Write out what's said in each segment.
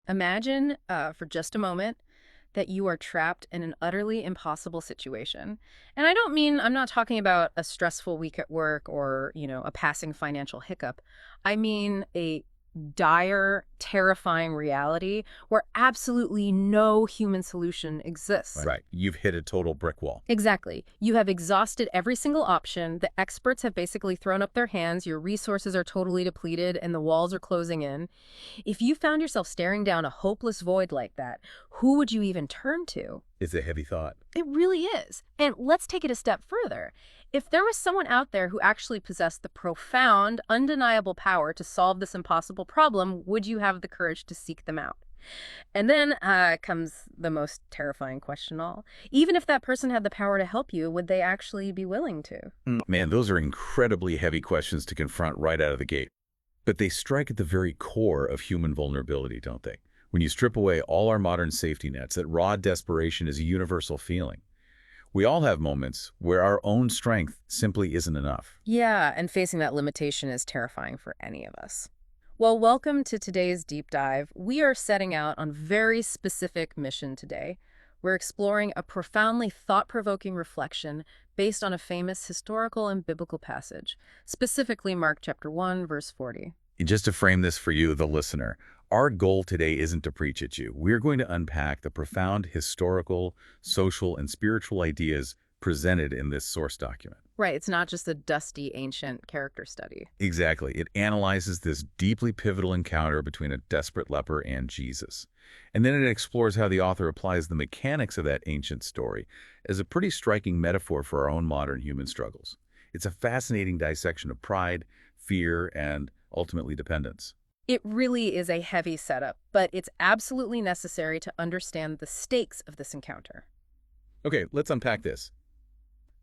Imagine, for just a moment, that you are trapped in an utterly impossible situation. And I'm not talking about a stressful week at work or, a passing financial hiccup. I mean a dire, terrifying reality where absolutely no human solution exists. Right. You've hit a total brick wall. Exactly. You have exhausted every single option. The experts have basically thrown up their hands. Your resources are totally depleted and the walls are closing in. If you found yourself staring down a hopeless void like that, who would you even turn to? It's a heavy thought. It really is. And let's take it a step further. If there was someone out there who actually possessed the profound, undeniable power to solve this impossible problem, would you have the courage to seek them out? And then comes the most terrifying question of all. Even if that person had the power to help you, would they actually be willing to? Man, those are incredibly heavy questions to confront right out of the gate. But they strike at the very core of human vulnerability, don't they? When you strip away all our modern safety nets, that raw desperation is a universal feeling. We all have moments where our own strength simply isn't enough. Yeah, and facing that limitation is terrifying for any of us. Well, welcome to today's deep dive. We are setting out on very specific mission today. We're exploring a profoundly thought-provoking reflection based on a famous historical and biblical passage, specifically Mark chapter 1, verse 40. And just to frame this for you, the listener, our goal today isn't to preach at you. We're going to unpack the profound historical, social, and spiritual ideas presented in this source document. Right, it's not just a dusty, ancient character study. Exactly. It analyzes this deeply pivotal encounter between a desperate leper and Jesus. And then it explores how the author applies the mechanics of that ancient story as a pretty striking metaphor for our own modern human struggles. It's a fascinating dissection of pride, fear, and ultimately dependence. It really is a heavy setup, but it's absolutely necessary to understand the stakes of this encounter. Okay, let's unpack this.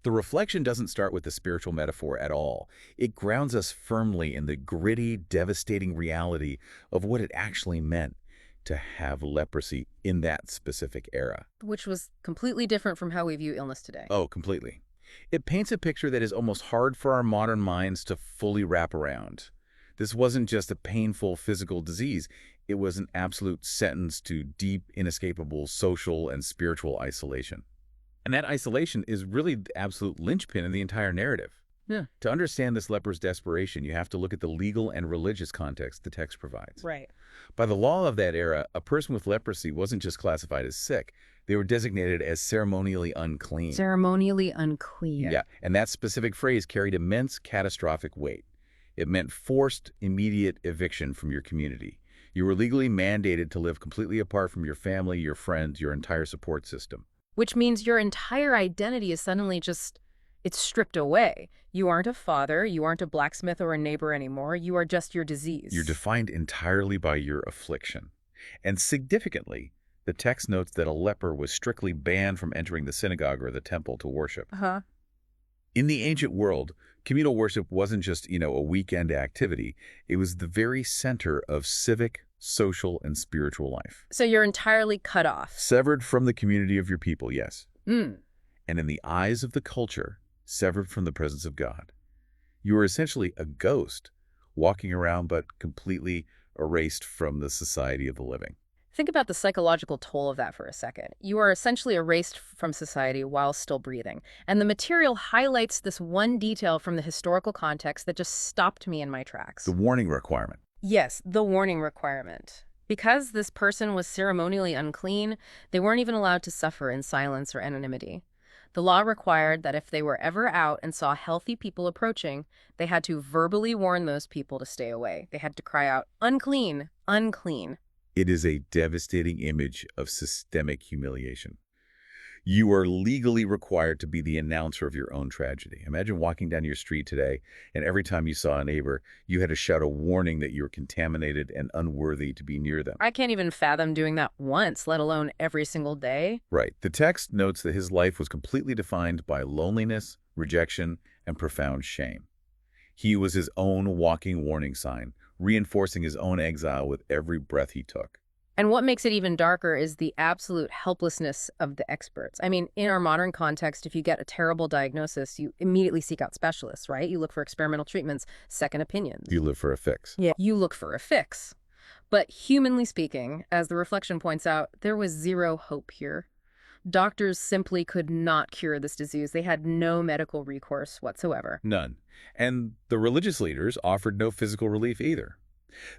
The reflection doesn't start with the spiritual metaphor at all. It grounds us firmly in the gritty, devastating reality of what it actually meant to have leprosy in that specific era. Which was completely different from how we view illness today. Oh, completely. It paints a picture that is almost hard for our modern minds to fully wrap around. This wasn't just a painful physical disease. It was an absolute sentence to deep, inescapable social and spiritual isolation. And that isolation is really the absolute linchpin in the entire narrative. Yeah. To understand this leper's desperation, you have to look at the legal and religious context the text provides. Right. By the law of that era, a person with leprosy wasn't just classified as sick. They were designated as ceremonially unclean. Ceremonially unclean. Yeah, and that specific phrase carried immense catastrophic weight. It meant forced, immediate eviction from your community. You were legally mandated to live completely apart from your family, your friends, your entire support system. Which means your entire identity is suddenly it's stripped away. You aren't a father, you aren't a blacksmith or a neighbor anymore, you are just your disease. You're defined entirely by your affliction. And significantly, the text notes that a leper was strictly banned from entering the synagogue or the temple to worship. Uh-huh. In the ancient world, communal worship wasn't just, a weekend activity. It was the very center of civic, social, and spiritual life. So you're entirely cut off. Severed from the community of your people, yes. Mm. And in the eyes of the culture, severed from the presence of God. You are essentially a ghost, walking around but completely erased from the society of the living. Think about the psychological toll of that for a second. You are essentially erased from society while still breathing. And the material highlights this one detail from the historical context that just stopped me in my tracks. The warning requirement. Yes, the warning requirement. Because this person was ceremonially unclean, they weren't even allowed to suffer in silence or anonymity. The law required that if they were ever out and saw healthy people approaching, they had to verbally warn those people to stay away. They had to cry out, "Unclean, unclean." It is a devastating image of systemic humiliation. You are legally required to be the announcer of your own tragedy. Imagine walking down your street today, and every time you saw a neighbor, you had to shout a warning that you were contaminated and unworthy to be near them. I can't even fathom doing that once, let alone every single day. Right. The text notes that his life was completely defined by loneliness, rejection, and profound shame. He was his own walking warning sign, reinforcing his own exile with every breath he took. And what makes it even darker is the absolute helplessness of the experts. I mean, in our modern context, if you get a terrible diagnosis, you immediately seek out specialists, right? You look for experimental treatments, second opinions. You live for a fix. Yeah. You look for a fix. But humanly speaking, as the reflection points out, there was zero hope here. Doctors simply could not cure this disease. They had no medical recourse whatsoever. None. And the religious leaders offered no physical relief either.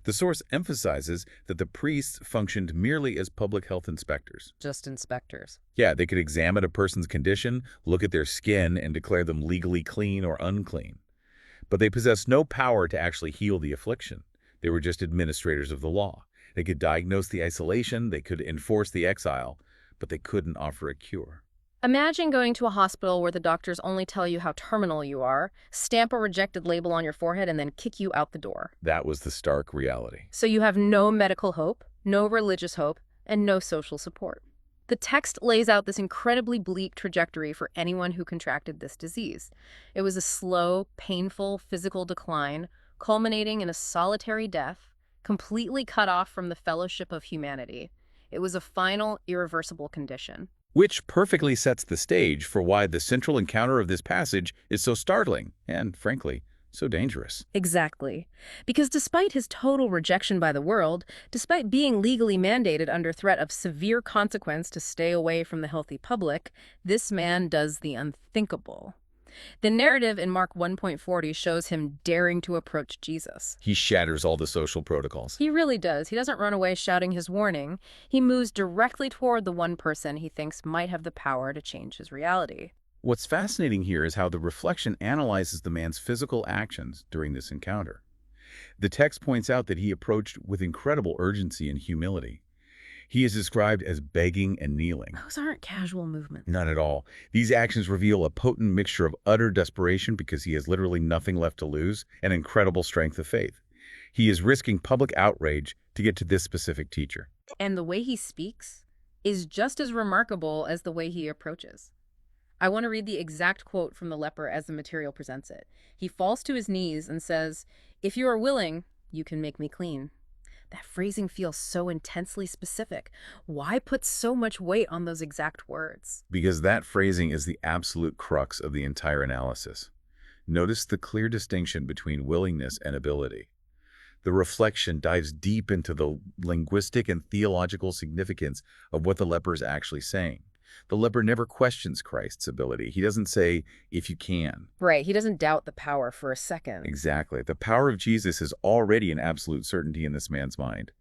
The source emphasizes that the priests functioned merely as public health inspectors. Just inspectors. Yeah, they could examine a person's condition, look at their skin, and declare them legally clean or unclean. But they possessed no power to actually heal the affliction. They were just administrators of the law. They could diagnose the isolation, they could enforce the exile, but they couldn't offer a cure. Imagine going to a hospital where the doctors only tell you how terminal you are, stamp a rejected label on your forehead, and then kick you out the door. That was the stark reality. So you have no medical hope, no religious hope, and no social support. The text lays out this incredibly bleak trajectory for anyone who contracted this disease. It was a slow, painful physical decline, culminating in a solitary death, completely cut off from the fellowship of humanity. It was a final, irreversible condition. Which perfectly sets the stage for why the central encounter of this passage is so startling and, frankly, so dangerous. Exactly. Because despite his total rejection by the world, despite being legally mandated under threat of severe consequence to stay away from the healthy public, this man does the unthinkable. The narrative in Mark 1.40 shows him daring to approach Jesus. He shatters all the social protocols. He really does. He doesn't run away shouting his warning. He moves directly toward the one person he thinks might have the power to change his reality. What's fascinating here is how the reflection analyzes the man's physical actions during this encounter. The text points out that he approached with incredible urgency and humility. He is described as begging and kneeling. Those aren't casual movements. Not at all. These actions reveal a potent mixture of utter desperation because he has literally nothing left to lose and incredible strength of faith. He is risking public outrage to get to this specific teacher. And the way he speaks is just as remarkable as the way he approaches. I want to read the exact quote from the leper as the material presents it. He falls to his knees and says, "If you are willing, you can make me clean." That phrasing feels so intensely specific. Why put so much weight on those exact words? Because that phrasing is the absolute crux of the entire analysis. Notice the clear distinction between willingness and ability. The reflection dives deep into the linguistic and theological significance of what the leper is actually saying. The leper never questions Christ's ability. He doesn't say, "if you can." Right, he doesn't doubt the power for a second. Exactly. The power of Jesus is already an absolute certainty in this man's mind.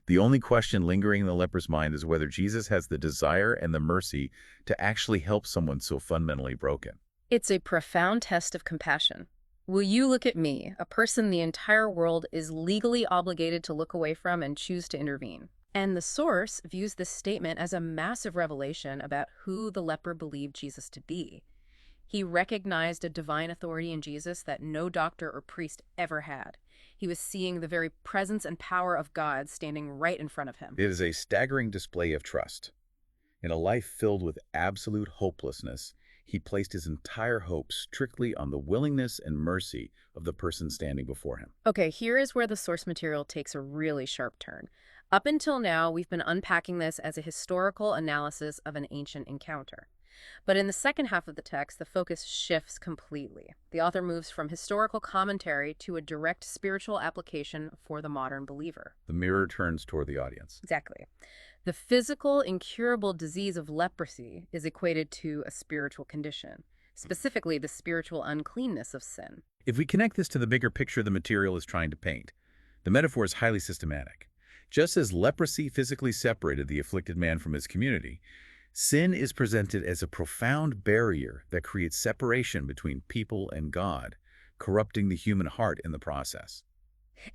The only question lingering in the leper's mind is whether Jesus has the desire and the mercy to actually help someone so fundamentally broken. It's a profound test of compassion. Will you look at me, a person the entire world is legally obligated to look away from and choose to intervene? And the source views this statement as a massive revelation about who the leper believed Jesus to be. He recognized a divine authority in Jesus that no doctor or priest ever had. He was seeing the very presence and power of God standing right in front of him. It is a staggering display of trust. In a life filled with absolute hopelessness, he placed his entire hope strictly on the willingness and mercy of the person standing before him. Okay, here is where the source material takes a really sharp turn. Up until now, we've been unpacking this as a historical analysis of an ancient encounter. But in the second half of the text, the focus shifts completely. The author moves from historical commentary to a direct spiritual application for the modern believer. The mirror turns toward the audience. Exactly. The physical, incurable disease of leprosy is equated to a spiritual condition, specifically the spiritual uncleanness of sin. If we connect this to the bigger picture the material is trying to paint, the metaphor is highly systematic. Just as leprosy physically separated the afflicted man from his community, sin is presented as a profound barrier that creates separation between people and God, corrupting the human heart in the process.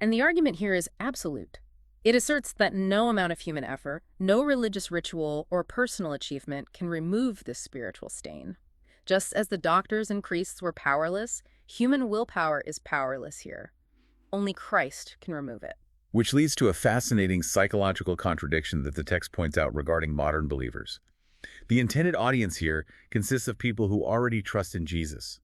And the argument here is absolute. It asserts that no amount of human effort, no religious ritual, or personal achievement can remove this spiritual stain. Just as the doctors and priests were powerless, human willpower is powerless here. Only Christ can remove it. Which leads to a fascinating psychological contradiction that the text points out regarding modern believers. The intended audience here consists of people who already trust in Jesus.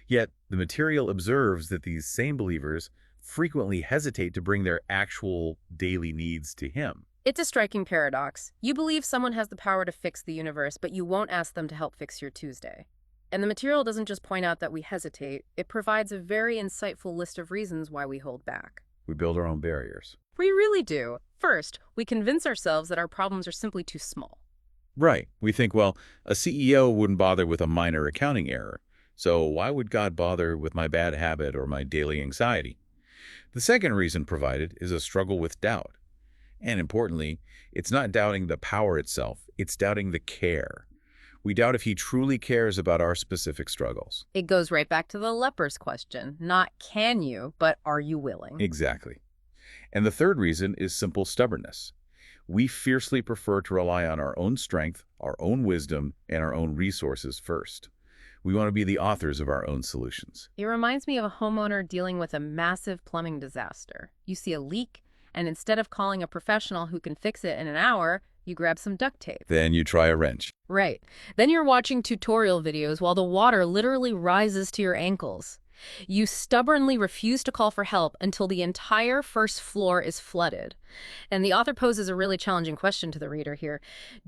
Yet, the material observes that these same believers frequently hesitate to bring their actual daily needs to him. It's a striking paradox. You believe someone has the power to fix the universe, but you won't ask them to help fix your Tuesday. And the material doesn't just point out that we hesitate, it provides a very insightful list of reasons why we hold back. We build our own barriers. We really do. First, we convince ourselves that our problems are simply too small. Right. We think, well, a CEO wouldn't bother with a minor accounting error, so why would God bother with my bad habit or my daily anxiety? The second reason provided is a struggle with doubt. And importantly, it's not doubting the power itself, it's doubting the care. We doubt if he truly cares about our specific struggles. It goes right back to the leper's question. Not can you, but are you willing? Exactly. And the third reason is simple stubbornness. We fiercely prefer to rely on our own strength, our own wisdom, and our own resources first. We want to be the authors of our own solutions. It reminds me of a homeowner dealing with a massive plumbing disaster. You see a leak, and instead of calling a professional who can fix it in an hour, you grab some duct tape. Then you try a wrench. Right. Then you're watching tutorial videos while the water literally rises to your ankles. You stubbornly refuse to call for help until the entire first floor is flooded. And the author poses a really challenging question to the reader here.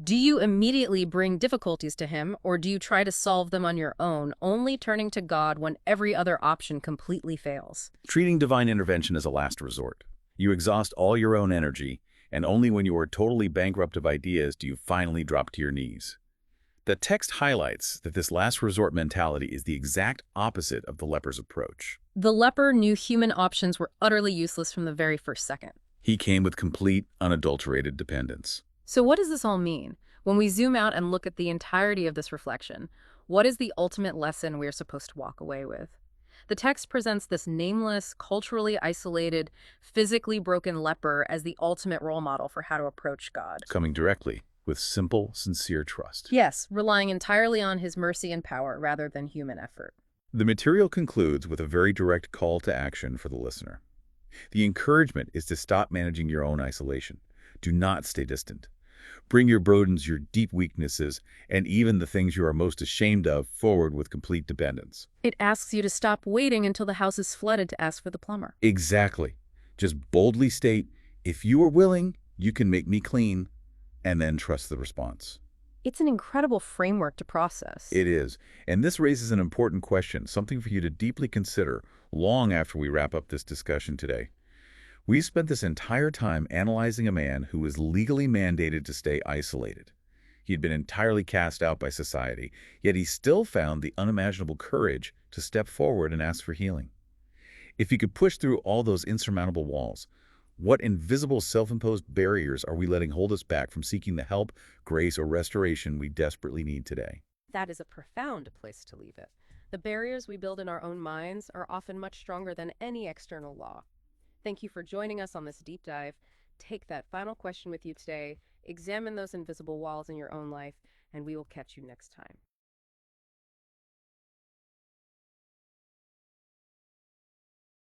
Do you immediately bring difficulties to him, or do you try to solve them on your own, only turning to God when every other option completely fails? Treating divine intervention as a last resort. You exhaust all your own energy, and only when you are totally bankrupt of ideas do you finally drop to your knees. The text highlights that this last resort mentality is the exact opposite of the leper's approach. The leper knew human options were utterly useless from the very first second. He came with complete, unadulterated dependence. So what does this all mean? When we zoom out and look at the entirety of this reflection, what is the ultimate lesson we're supposed to walk away with? The text presents this nameless, culturally isolated, physically broken leper as the ultimate role model for how to approach God. Coming directly, with simple, sincere trust. Yes, relying entirely on his mercy and power rather than human effort. The material concludes with a very direct call to action for the listener. The encouragement is to stop managing your own isolation. Do not stay distant. Bring your burdens, your deep weaknesses, and even the things you are most ashamed of forward with complete dependence. It asks you to stop waiting until the house is flooded to ask for the plumber. Exactly. Just boldly state, if you are willing, you can make me clean, and then trust the response. It's an incredible framework to process. It is. And this raises an important question, something for you to deeply consider long after we wrap up this discussion today. We spent this entire time analyzing a man who was legally mandated to stay isolated. He had been entirely cast out by society, yet he still found the unimaginable courage to step forward and ask for healing. If he could push through all those insurmountable walls, what invisible self-imposed barriers are we letting hold us back from seeking the help, grace, or restoration we desperately need today? That is a profound place to leave it. The barriers we build in our own minds are often much stronger than any external law. Thank you for joining us on this deep dive. Take that final question with you today, examine those invisible walls in your own life, and we will catch you next time.